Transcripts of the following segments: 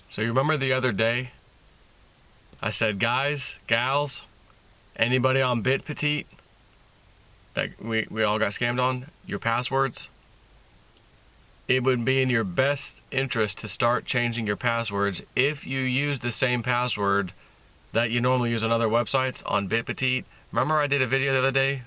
So you remember the other day I said, guys, gals, anybody on Bitpetite that we all got scammed on, your passwords, it would be in your best interest to start changing your passwords if you use the same password that you normally use on other websites on Bitpetite. Remember I did a video the other day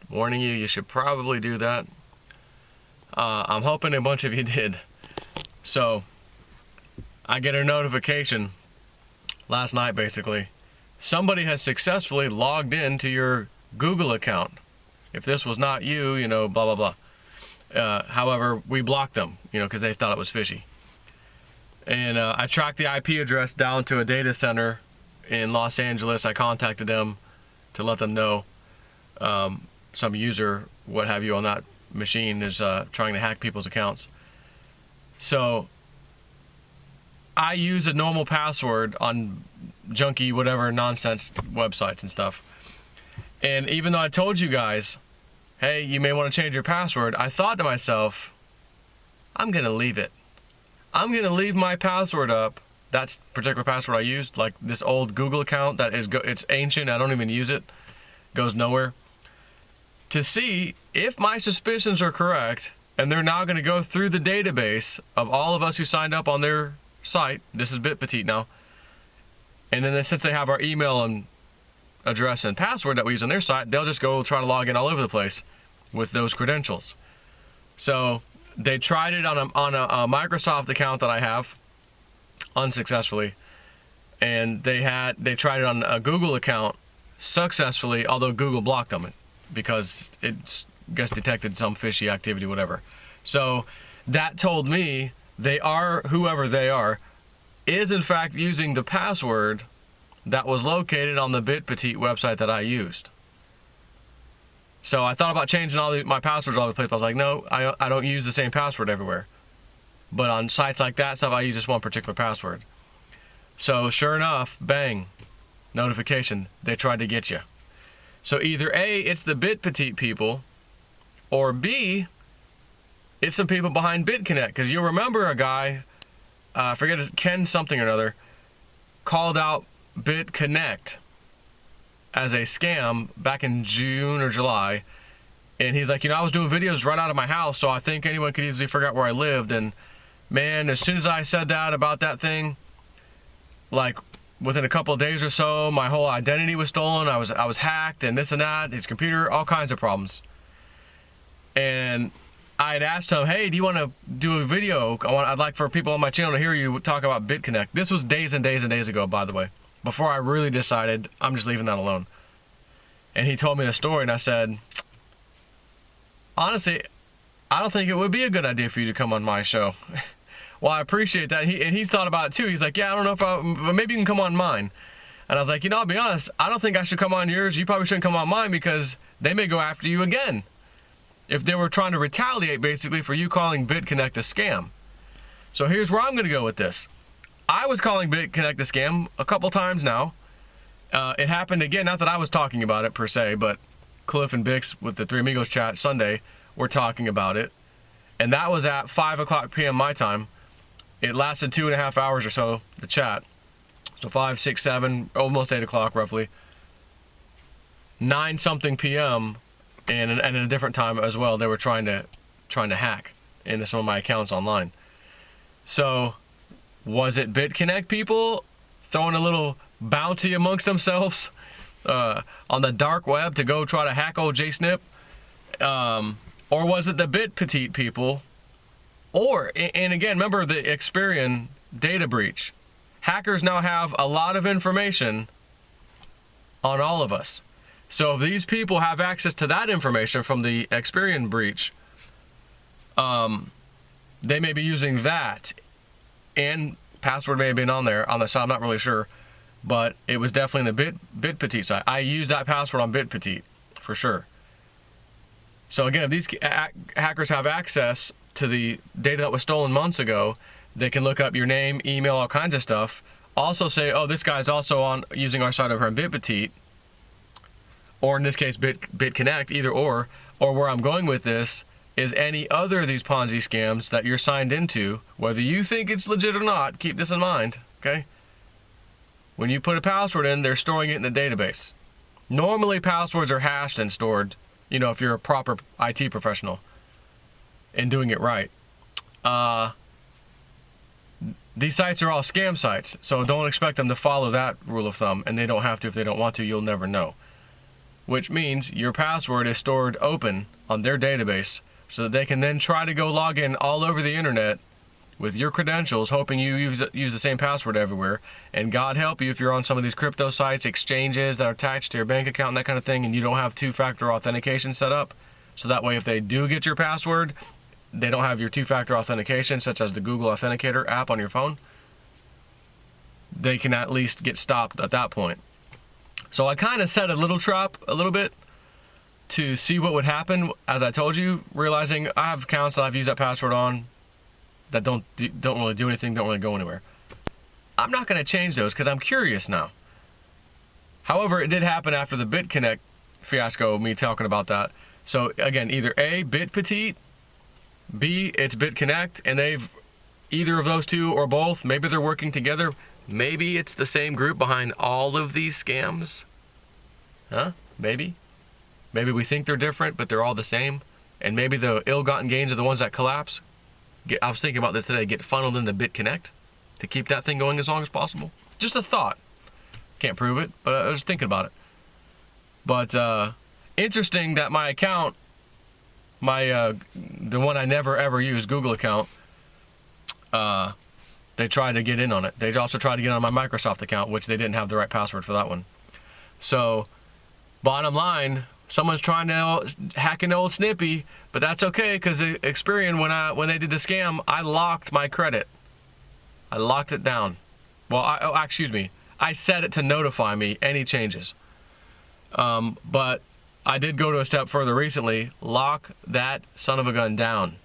warning you should probably do that. I'm hoping a bunch of you did. So I get a notification last night, basically. Somebody has successfully logged into your Google account. If this was not you, you know, blah, blah, blah. However, we blocked them, you know, because they thought it was fishy. And I tracked the IP address down to a data center in Los Angeles. I contacted them to let them know some user, what have you, on that machine is trying to hack people's accounts. So I use a normal password on junky whatever nonsense websites and stuff. And even though I told you guys, hey, you may want to change your password, I thought to myself, I'm going to leave it. I'm going to leave my password up, that particular password I used, like this old Google account that is, it's ancient, I don't even use it, goes nowhere, to see if my suspicions are correct, and they're now going to go through the database of all of us who signed up on their site. This is Bitpetite now. And then since they have our email and address and password that we use on their site, they'll just go try to log in all over the place with those credentials. So they tried it on a Microsoft account that I have unsuccessfully, and they tried it on a Google account successfully, although Google blocked them because it gets detected some fishy activity, whatever. So that told me they are, whoever they are, is in fact using the password that was located on the Bitpetite website that I used. So I thought about changing my passwords all over the place. I was like, no, I don't use the same password everywhere. But on sites like that stuff, I use this one particular password. So sure enough, bang, notification, they tried to get you. So either A, it's the Bitpetite people, or B, it's some people behind Bitconnect. Because you'll remember a guy, I forget his, Ken something or another, called out Bitconnect as a scam back in June or July. And he's like, you know, I was doing videos right out of my house, so I think anyone could easily figure out where I lived. And man, as soon as I said that about that thing, like within a couple of days or so, my whole identity was stolen. I was hacked and this and that, his computer, all kinds of problems. And I had asked him, hey, do you want to do a video? I'd like for people on my channel to hear you talk about Bitconnect. This was days and days and days ago, by the way, before I really decided I'm just leaving that alone. And he told me the story, and I said, honestly, I don't think it would be a good idea for you to come on my show. Well, I appreciate that. And he's thought about it too. He's like, yeah, I don't know but maybe you can come on mine. And I was like, you know, I'll be honest, I don't think I should come on yours. You probably shouldn't come on mine because they may go after you again if they were trying to retaliate basically for you calling Bitconnect a scam. So here's where I'm going to go with this. I was calling Bitconnect a scam a couple times now. It happened again, not that I was talking about it per se, but Cliff and Bix with the Three Amigos chat Sunday were talking about it. And that was at 5 p.m. my time. It lasted 2.5 hours or so, the chat. So 5, 6, 7, almost 8 o'clock roughly. 9 something p.m. and at a different time as well, they were trying to hack into some of my accounts online. So was it Bitconnect people throwing a little bounty amongst themselves on the dark web to go try to hack old Jsnip? Or was it the Bitpetite people? Or, and again, remember the Experian data breach. Hackers now have a lot of information on all of us. So if these people have access to that information from the Experian breach, they may be using that, and password may have been on there on the side, I'm not really sure, but it was definitely in the Bitpetite side. I used that password on Bitpetite for sure. So again, if these hackers have access to the data that was stolen months ago, they can look up your name, email, all kinds of stuff. Also say, oh, this guy's also on using our site over on Bitpetite, or in this case, Bitconnect, either or where I'm going with this, is any other of these Ponzi scams that you're signed into, whether you think it's legit or not, keep this in mind, okay? When you put a password in, they're storing it in a database. Normally, passwords are hashed and stored, you know, if you're a proper IT professional and doing it right. These sites are all scam sites, so don't expect them to follow that rule of thumb, and they don't have to if they don't want to. You'll never know. Which means your password is stored open on their database so that they can then try to go log in all over the internet with your credentials, hoping you use the same password everywhere. And God help you if you're on some of these crypto sites, exchanges that are attached to your bank account and that kind of thing, and you don't have two-factor authentication set up. So that way, if they do get your password, they don't have your two-factor authentication, such as the Google Authenticator app on your phone, they can at least get stopped at that point. So I kind of set a little trap a little bit to see what would happen, as I told you, realizing I have accounts that I've used that password on that don't really do anything, don't really go anywhere. I'm not going to change those because I'm curious now. However, it did happen after the Bitconnect fiasco, me talking about that. So again, either A, Bitpetite, B, it's Bitconnect, and they've either of those two or both, maybe they're working together. Maybe it's the same group behind all of these scams. Huh? Maybe. Maybe we think they're different, but they're all the same. And maybe the ill-gotten gains are the ones that collapse. I was thinking about this today, get funneled into Bitconnect to keep that thing going as long as possible. Just a thought. Can't prove it, but I was thinking about it. But interesting that my account, the one I never ever use, Google account, they tried to get in on it. They also tried to get on my Microsoft account, which they didn't have the right password for that one. So, bottom line, someone's trying to hack an old Snippy, but that's okay, because Experian, when they did the scam, I locked my credit. I locked it down. Well, excuse me. I set it to notify me any changes. But I did go to a step further recently. Lock that son of a gun down.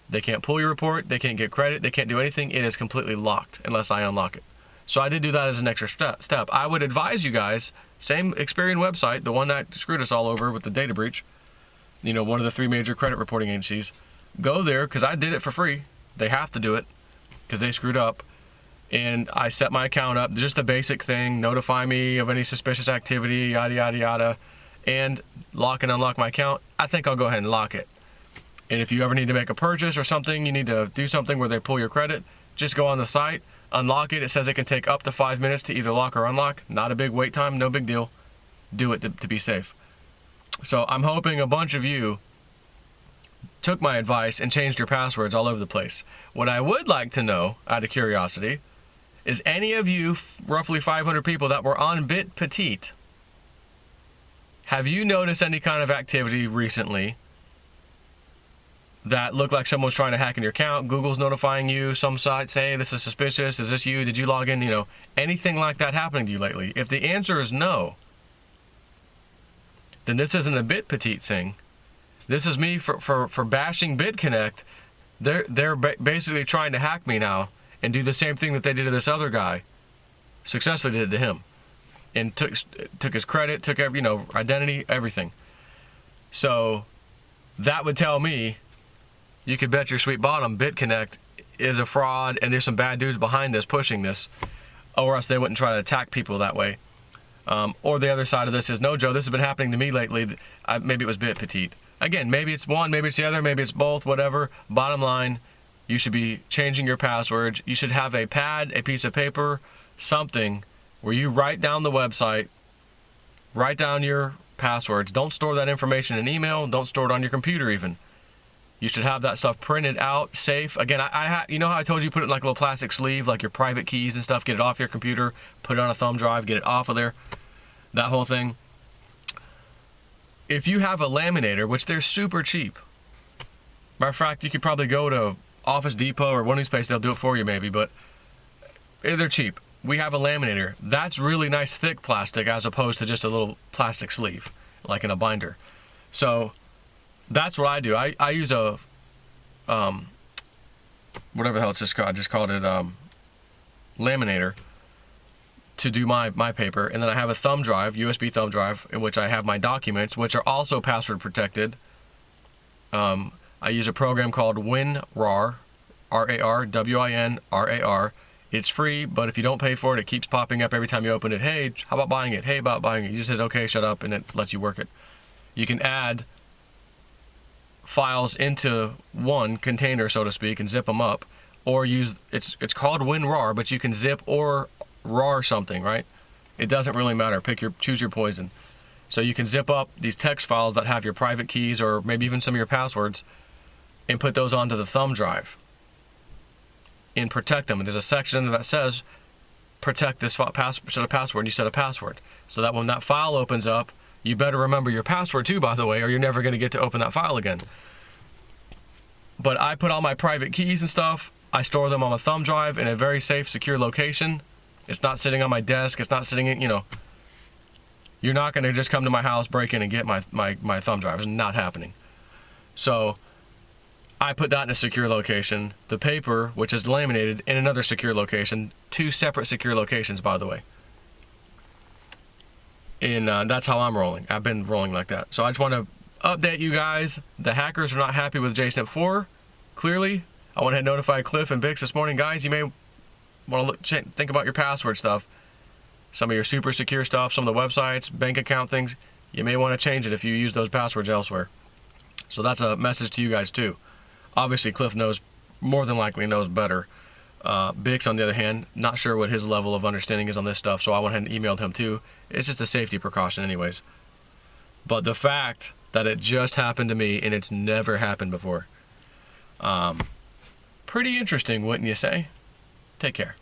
They can't pull your report. They can't get credit. They can't do anything. It is completely locked unless I unlock it. So I did do that as an extra step. I would advise you guys, same Experian website, the one that screwed us all over with the data breach, you know, one of the 3 major credit reporting agencies, go there, because I did it for free. They have to do it because they screwed up. And I set my account up, just a basic thing, notify me of any suspicious activity, yada, yada, yada, and lock and unlock my account. I think I'll go ahead and lock it. And if you ever need to make a purchase or something, you need to do something where they pull your credit, just go on the site, unlock it. It says it can take up to 5 minutes to either lock or unlock. Not a big wait time, no big deal. Do it to be safe. So I'm hoping a bunch of you took my advice and changed your passwords all over the place. What I would like to know, out of curiosity, is any of you, roughly 500 people that were on Bitpetite, have you noticed any kind of activity recently that looked like someone's trying to hack in your account? Google's notifying you, some sites say, hey, this is suspicious, is this you, did you log in, you know, anything like that happening to you lately? If the answer is no, then this isn't a Bitpetite thing. This is me for bashing Bitconnect. They're basically trying to hack me now and do the same thing that they did to this other guy, successfully did to him, and took his credit, took every, you know, identity, everything. So that would tell me, you could bet your sweet bottom Bitconnect is a fraud, and there's some bad dudes behind this pushing this, or else they wouldn't try to attack people that way. Or the other side of this is, no, Joe, this has been happening to me lately. Maybe it was Bitpetite. Again, maybe it's one, maybe it's the other, maybe it's both, whatever. Bottom line, you should be changing your passwords. You should have a pad, a piece of paper, something where you write down the website, write down your passwords. Don't store that information in email. Don't store it on your computer even. You should have that stuff printed out, safe. Again, you know how I told you put it in like a little plastic sleeve, like your private keys and stuff, get it off your computer, put it on a thumb drive, get it off of there, that whole thing. If you have a laminator, which they're super cheap, matter of fact, you could probably go to Office Depot or one of these places, they'll do it for you maybe, but they're cheap. We have a laminator. That's really nice thick plastic as opposed to just a little plastic sleeve, like in a binder. So that's what I do. I use a, whatever the hell it's just called, I just called it laminator to do my paper. And then I have a thumb drive, USB thumb drive, in which I have my documents, which are also password protected. I use a program called WinRAR, RAR, It's free, but if you don't pay for it, it keeps popping up every time you open it. Hey, how about buying it? Hey, about buying it. You just hit OK, shut up, and it lets you work it. You can add files into one container, so to speak, and zip them up, or use it's called WinRAR, but you can zip or RAR something, right? It doesn't really matter. Choose your poison. So you can zip up these text files that have your private keys or maybe even some of your passwords and put those onto the thumb drive and protect them. And there's a section that says protect this set of password, and you set a password. So that when that file opens up, you better remember your password too, by the way, or you're never going to get to open that file again. But I put all my private keys and stuff, I store them on a thumb drive in a very safe, secure location. It's not sitting on my desk. It's not sitting in, you're not going to just come to my house, break in, and get my thumb drive. It's not happening. So I put that in a secure location. The paper, which is laminated, in another secure location. 2 separate secure locations, by the way. And that's how I'm rolling. I've been rolling like that. So I just want to update you guys. The hackers are not happy with Jsnip4, clearly. I went ahead and notified Cliff and Bix this morning. Guys, you may want to think about your password stuff. Some of your super secure stuff, some of the websites, bank account things, you may want to change it if you use those passwords elsewhere. So that's a message to you guys too. Obviously, Cliff knows, more than likely knows better. Bix, on the other hand, not sure what his level of understanding is on this stuff, so I went ahead and emailed him too. It's just a safety precaution anyways. But the fact that it just happened to me and it's never happened before, pretty interesting, wouldn't you say? Take care.